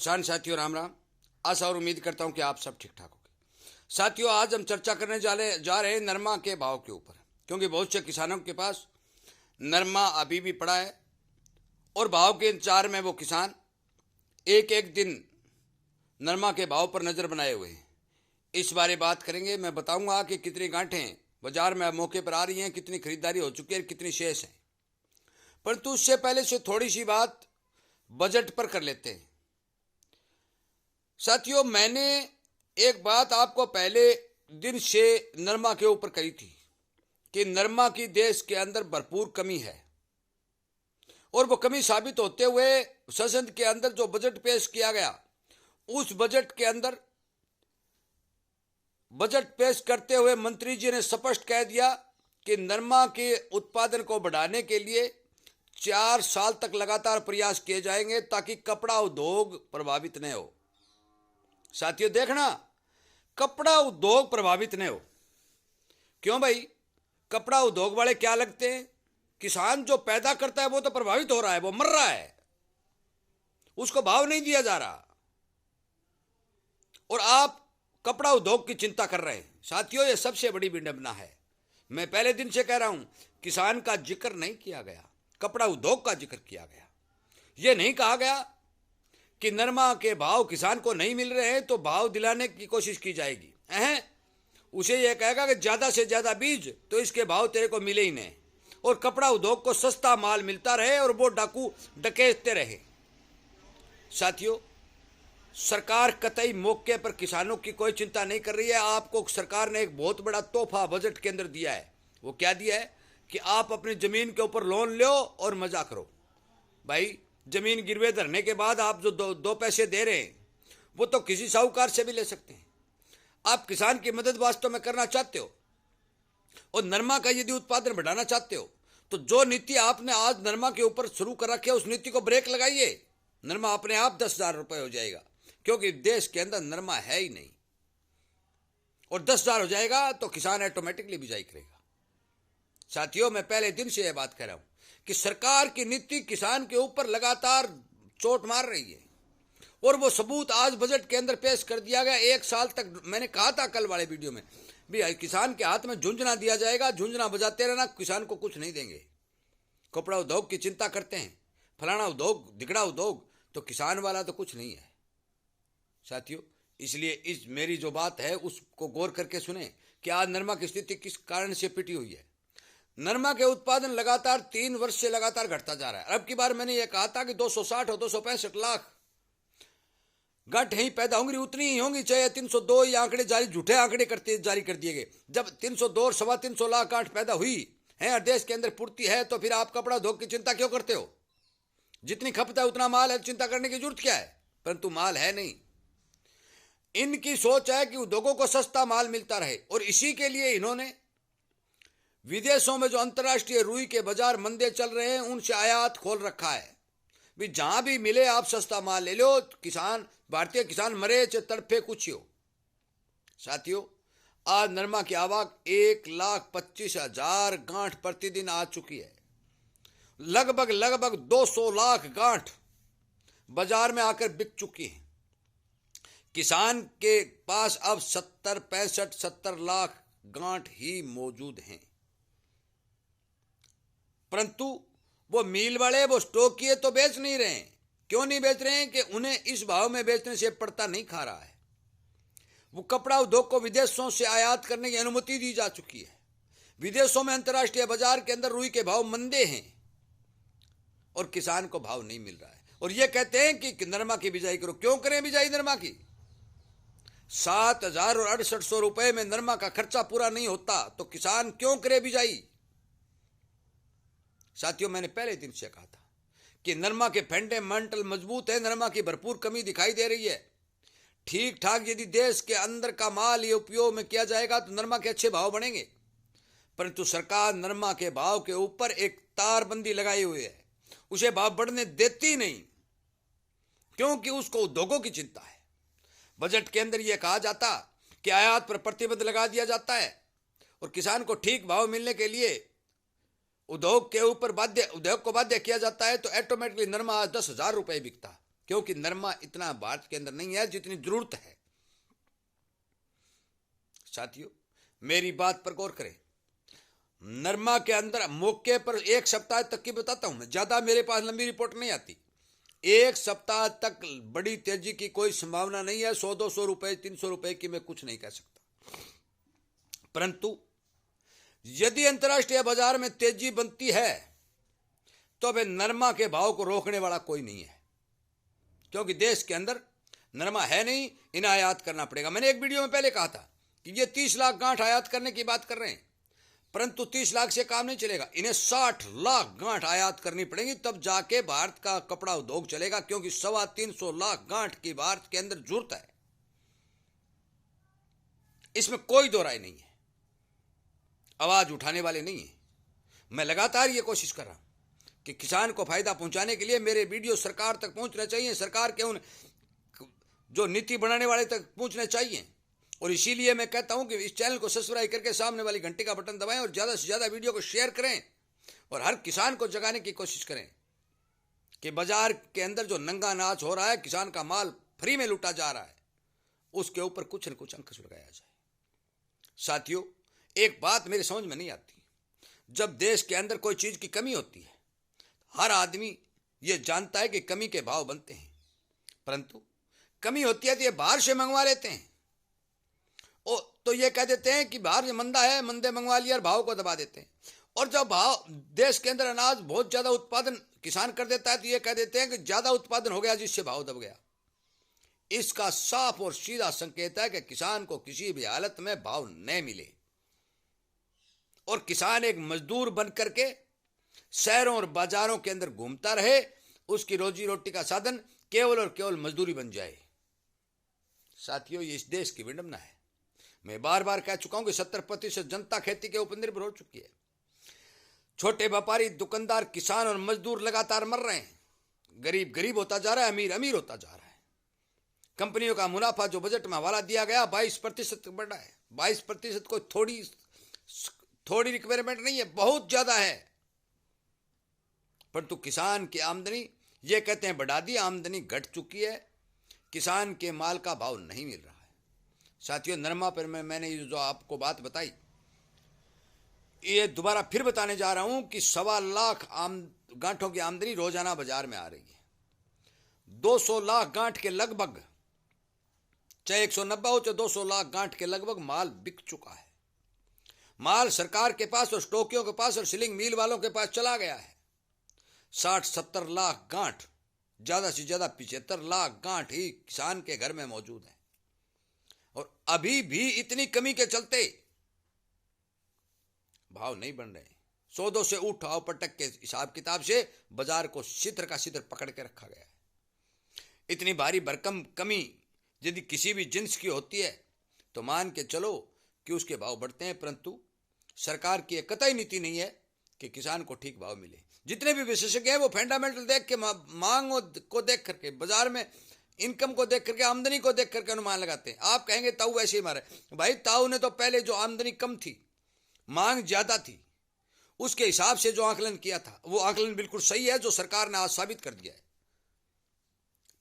किसान साथियों राम राम। आशा और उम्मीद करता हूं कि आप सब ठीक ठाक होंगे। साथियों आज हम चर्चा करने जा रहे हैं नरमा के भाव के ऊपर, क्योंकि बहुत से किसानों के पास नरमा अभी भी पड़ा है और भाव के इंतजार में वो किसान एक एक दिन नरमा के भाव पर नज़र बनाए हुए हैं। इस बारे बात करेंगे। मैं बताऊंगा कि कितनी गांठें बाजार में मौके पर आ रही हैं, कितनी खरीदारी हो चुकी है, कितनी शेष है। परंतु उससे पहले से थोड़ी सी बात बजट पर कर लेते हैं। साथियों मैंने एक बात आपको पहले दिन से नरमा के ऊपर कही थी कि नरमा की देश के अंदर भरपूर कमी है और वो कमी साबित होते हुए संसद के अंदर जो बजट पेश किया गया, उस बजट के अंदर बजट पेश करते हुए मंत्री जी ने स्पष्ट कह दिया कि नरमा के उत्पादन को बढ़ाने के लिए 4 साल तक लगातार प्रयास किए जाएंगे ताकि कपड़ा उद्योग प्रभावित न हो। साथियों देखना, कपड़ा उद्योग प्रभावित न हो। क्यों भाई? कपड़ा उद्योग वाले क्या लगते हैं? किसान जो पैदा करता है वो तो प्रभावित हो रहा है, वो मर रहा है, उसको भाव नहीं दिया जा रहा और आप कपड़ा उद्योग की चिंता कर रहे हैं। साथियों ये सबसे बड़ी विडंबना है। मैं पहले दिन से कह रहा हूं, किसान का जिक्र नहीं किया गया, कपड़ा उद्योग का जिक्र किया गया। यह नहीं कहा गया कि नरमा के भाव किसान को नहीं मिल रहे हैं तो भाव दिलाने की कोशिश की जाएगी। उसे यह कहेगा कि ज्यादा से ज्यादा बीज तो इसके भाव तेरे को मिले ही नहीं और कपड़ा उद्योग को सस्ता माल मिलता रहे और वो डाकू डकैतते रहे। साथियों सरकार कतई मौके पर किसानों की कोई चिंता नहीं कर रही है। आपको सरकार ने एक बहुत बड़ा तोहफा बजट के अंदर दिया है। वो क्या दिया है कि आप अपनी जमीन के ऊपर लोन लो और मजा करो। भाई जमीन गिरवे धरने के बाद आप जो दो पैसे दे रहे हैं वो तो किसी साहूकार से भी ले सकते हैं। आप किसान की मदद वास्तव में करना चाहते हो और नरमा का यदि उत्पादन बढ़ाना चाहते हो तो जो नीति आपने आज नरमा के ऊपर शुरू कर रखी है उस नीति को ब्रेक लगाइए। नरमा अपने आप 10,000 रुपये हो जाएगा, क्योंकि देश के अंदर नरमा है ही नहीं और 10,000 हो जाएगा तो किसान ऑटोमेटिकली बिजाई करेगा। साथियों मैं पहले दिन से यह बात कह रहा हूं कि सरकार की नीति किसान के ऊपर लगातार चोट मार रही है और वो सबूत आज बजट के अंदर पेश कर दिया गया। 1 साल तक मैंने कहा था कल वाले वीडियो में भी किसान के हाथ में झुंझुना दिया जाएगा, झुंझुना बजाते रहना, किसान को कुछ नहीं देंगे। कपड़ा उद्योग की चिंता करते हैं, फलाना उद्योग दिगड़ा उद्योग, तो किसान वाला तो कुछ नहीं है। साथियों इसलिए इस मेरी जो बात है उसको गौर करके सुने कि आज नरमा की स्थिति किस कारण से पिटी हुई है। नरमा के उत्पादन लगातार 3 वर्ष से लगातार घटता जा रहा है। अब की बार मैंने ये कहा था कि 260 और 265 लाख गांठें ही पैदा होंगी, उतनी ही होंगी, चाहे 302 ये आंकड़े जारी झूठे आंकड़े जारी कर दिए गए। जब 302 और 325 लाख गांठ पैदा हुई है, देश के अंदर पूर्ति है, तो फिर आप कपड़ा उद्योग की चिंता क्यों करते हो? जितनी खपत है उतना माल है, चिंता करने की जरूरत क्या है? परंतु माल है नहीं। इनकी सोच है कि उद्योगों को सस्ता माल मिलता रहे और इसी के लिए इन्होंने विदेशों में जो अंतर्राष्ट्रीय रुई के बाजार मंदे चल रहे हैं उनसे आयात खोल रखा है। भी जहां भी मिले आप सस्ता माल ले लो, किसान भारतीय किसान मरे चे तड़फे कुछ हो। साथियों आज नरमा की आवक 1,25,000 गांठ प्रतिदिन आ चुकी है। लगभग 200 लाख गांठ बाजार में आकर बिक चुकी है। किसान के पास अब 70 लाख गांठ ही मौजूद हैं, परंतु वो मिल वाले वो स्टॉक किए तो बेच नहीं रहे हैं। क्यों नहीं बेच रहे हैं? कि उन्हें इस भाव में बेचने से पड़ता नहीं खा रहा है। वो कपड़ा उद्योग को विदेशों से आयात करने की अनुमति दी जा चुकी है। विदेशों में अंतर्राष्ट्रीय बाजार के अंदर रुई के भाव मंदे हैं और किसान को भाव नहीं मिल रहा है और ये कहते हैं कि नरमा की बिजाई करो। क्यों करें बिजाई नरमा की? 7,000 और 6,800 रुपए में नरमा का खर्चा पूरा नहीं होता तो किसान क्यों करे बिजाई? साथियों मैंने पहले दिन से कहा था कि नरमा के फंडामेंटल मजबूत है, नरमा की भरपूर कमी दिखाई दे रही है। ठीक ठाक यदि देश के अंदर का माल ये उपयोग में किया जाएगा तो नरमा के अच्छे भाव बढ़ेंगे, परंतु सरकार नरमा के भाव के ऊपर एक तारबंदी लगाई हुई है, उसे भाव बढ़ने देती नहीं, क्योंकि उसको उद्योगों की चिंता है। बजट के अंदर यह कहा जाता कि आयात पर प्रतिबंध लगा दिया जाता है और किसान को ठीक भाव मिलने के लिए उद्योग को बाध्य किया जाता है, तो ऑटोमेटिकली नरमा 10,000 रुपए बिकता। क्योंकि नरमा इतना भारत के अंदर नहीं है जितनी जरूरत है। साथियों, मेरी बात पर गौर करें। नरमा के अंदर मौके पर 1 सप्ताह तक की बताता हूं मैं, ज्यादा मेरे पास लंबी रिपोर्ट नहीं आती। 1 सप्ताह तक बड़ी तेजी की कोई संभावना नहीं है। 100-200 रुपए 300 रुपए की मैं कुछ नहीं कह सकता, परंतु यदि अंतर्राष्ट्रीय बाजार में तेजी बनती है तो अब नरमा के भाव को रोकने वाला कोई नहीं है, क्योंकि देश के अंदर नरमा है नहीं, इन्हें आयात करना पड़ेगा। मैंने एक वीडियो में पहले कहा था कि ये 30 लाख गांठ आयात करने की बात कर रहे हैं, परंतु 30 लाख से काम नहीं चलेगा, इन्हें 60 लाख गांठ आयात करनी पड़ेगी, तब जाके भारत का कपड़ा उद्योग चलेगा, क्योंकि 325 लाख गांठ की भारत के अंदर जरूरत है। इसमें कोई दो राय नहीं है, आवाज उठाने वाले नहीं है। मैं लगातार ये कोशिश कर रहा हूं कि किसान को फायदा पहुंचाने के लिए मेरे वीडियो सरकार तक पहुंचने चाहिए, सरकार के उन जो नीति बनाने वाले तक पहुंचने चाहिए। और इसीलिए मैं कहता हूं कि इस चैनल को सब्सक्राइब करके सामने वाली घंटे का बटन दबाएं और ज्यादा से ज्यादा वीडियो को शेयर करें और हर किसान को जगाने की कोशिश करें कि बाजार के अंदर जो नंगा नाच हो रहा है, किसान का माल फ्री में लूटा जा रहा है, उसके ऊपर कुछ न कुछ अंकुश लगाया जाए। साथियों, एक बात मेरे समझ में नहीं आती, जब देश के अंदर कोई चीज की कमी होती है, हर आदमी ये जानता है कि कमी के भाव बनते हैं, परंतु कमी होती है तो ये बाहर से मंगवा लेते हैं। ओ तो ये कह देते हैं कि बाहर मंदा है, मंदे मंगवा लिया और भाव को दबा देते हैं। और जब भाव देश के अंदर अनाज बहुत ज्यादा उत्पादन किसान कर देता है तो ये कह देते हैं कि ज्यादा उत्पादन हो गया जिससे भाव दब गया। इसका साफ और सीधा संकेत है कि किसान को किसी भी हालत में भाव नहीं मिले और किसान एक मजदूर बन करके शहरों और बाजारों के अंदर घूमता रहे, उसकी रोजी रोटी का साधन केवल और केवल मजदूरी बन जाए। साथियों, ये इस देश की विडंबना है। मैं बार बार कह चुका हूं कि 70% जनता खेती के ऊपर निर्भर हो चुकी है। छोटे व्यापारी, दुकानदार, किसान और मजदूर लगातार मर रहे हैं। गरीब गरीब होता जा रहा है, अमीर अमीर होता जा रहा है। कंपनियों का मुनाफा जो बजट में हवाला दिया गया 22% बढ़ रहा है। 22% को थोड़ी रिक्वायरमेंट नहीं है, बहुत ज्यादा है। परंतु किसान की आमदनी, ये कहते हैं बढ़ा दी, आमदनी घट चुकी है, किसान के माल का भाव नहीं मिल रहा है। साथियों, नरमा पर मैंने जो आपको बात बताई, ये दोबारा फिर बताने जा रहा हूं कि 1.25 लाख गांठों की आमदनी रोजाना बाजार में आ रही है। 200 लाख गांठ के लगभग, चाहे 190 हो चाहे 200 लाख गांठ के लगभग माल बिक चुका है। माल सरकार के पास और स्टोकियों के पास और सीलिंग मिल वालों के पास चला गया है। 60-70 लाख गांठ, ज्यादा से ज्यादा 75 लाख गांठ ही किसान के घर में मौजूद है। और अभी भी इतनी कमी के चलते भाव नहीं बन रहे। सौदों से उठाव पटक के हिसाब किताब से बाजार को सितर का सितर पकड़ के रखा गया है। इतनी भारी भरकम कमी यदि किसी भी जिन्स की होती है तो मान के चलो कि उसके भाव बढ़ते हैं, परंतु सरकार की एक कतई नीति नहीं है कि किसान को ठीक भाव मिले। जितने भी विशेषज्ञ हैं वो फंडामेंटल देख के, मांग को देख करके, बाजार में इनकम को देख करके, आमदनी को देख करके अनुमान लगाते हैं। आप कहेंगे ताऊ वैसे ही मारे, भाई ताऊ ने तो पहले जो आमदनी कम थी, मांग ज्यादा थी, उसके हिसाब से जो आकलन किया था वो आकलन बिल्कुल सही है, जो सरकार ने आज साबित कर दिया है।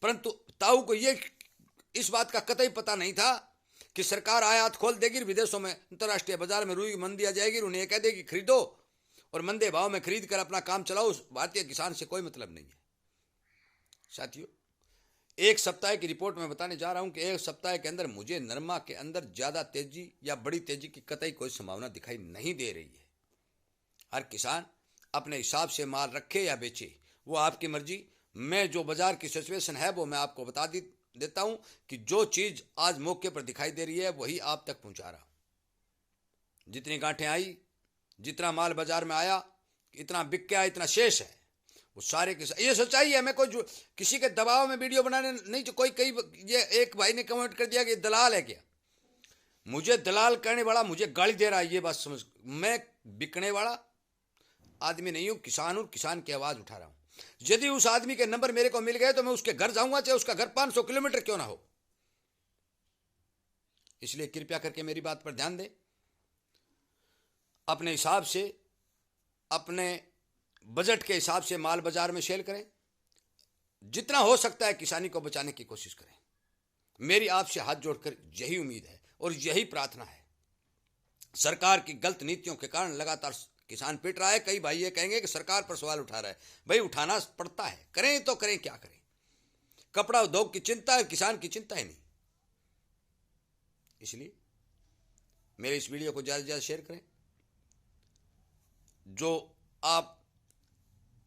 परंतु ताऊ को ये इस बात का कतई पता नहीं था कि सरकार आयात खोल देगी, विदेशों में अंतर्राष्ट्रीय बाजार में रुई मंदी आ जाएगी, उन्हें कह देगी खरीदो और मंदे भाव में खरीद कर अपना काम चलाओ। भारतीय किसान से कोई मतलब नहीं है। साथियों, 1 सप्ताह की रिपोर्ट में बताने जा रहा हूं कि 1 सप्ताह के अंदर मुझे नरमा के अंदर ज्यादा तेजी या बड़ी तेजी की कतई कोई संभावना दिखाई नहीं दे रही है। हर किसान अपने हिसाब से माल रखे या बेचे, वो आपकी मर्जी। मैं जो बाजार की सिचुएशन है वो मैं आपको बता देता हूं कि जो चीज आज मौके पर दिखाई दे रही है वही आप तक पहुंचा रहा हूं। जितनी गांठें आई, जितना माल बाजार में आया, इतना बिक गया, इतना शेष है, वो सारे के ये सच्चाई है। मैं कोई किसी के दबाव में वीडियो बनाने नहीं। कोई ये एक भाई ने कमेंट कर दिया कि दलाल है क्या। मुझे दलाल करने वाला मुझे गाली दे रहा है, ये बात समझ। मैं बिकने वाला आदमी नहीं हूं, किसान हूं, किसान की आवाज उठा रहा हूं। यदि उस आदमी के नंबर मेरे को मिल गए तो मैं उसके घर जाऊंगा, चाहे उसका घर 500 किलोमीटर क्यों ना हो। इसलिए कृपया करके मेरी बात पर ध्यान दें। अपने हिसाब से, अपने बजट के हिसाब से माल बाजार में सेल करें। जितना हो सकता है किसानी को बचाने की कोशिश करें। मेरी आपसे हाथ जोड़कर यही उम्मीद है और यही प्रार्थना है। सरकार की गलत नीतियों के कारण लगातार किसान पिट रहा है। कई भाई ये कहेंगे कि सरकार पर सवाल उठा रहा है। भाई उठाना पड़ता है, करें तो करें, क्या करें। कपड़ा उद्योग की चिंता है, किसान की चिंता ही नहीं। इसलिए मेरे इस वीडियो को ज़्यादा से ज़्यादा शेयर करें। जो आप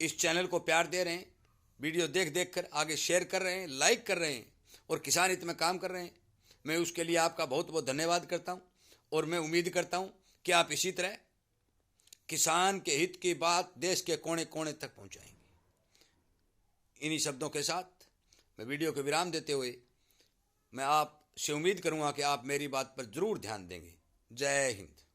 इस चैनल को प्यार दे रहे हैं, वीडियो देख देख कर आगे शेयर कर रहे हैं, लाइक कर रहे हैं और किसान हित में काम कर रहे हैं, मैं उसके लिए आपका बहुत बहुत धन्यवाद करता हूं। और मैं उम्मीद करता हूं कि आप इसी तरह किसान के हित की बात देश के कोने कोने तक पहुंचाएंगे। इन्हीं शब्दों के साथ मैं वीडियो को विराम देते हुए मैं आपसे उम्मीद करूंगा कि आप मेरी बात पर जरूर ध्यान देंगे। जय हिंद।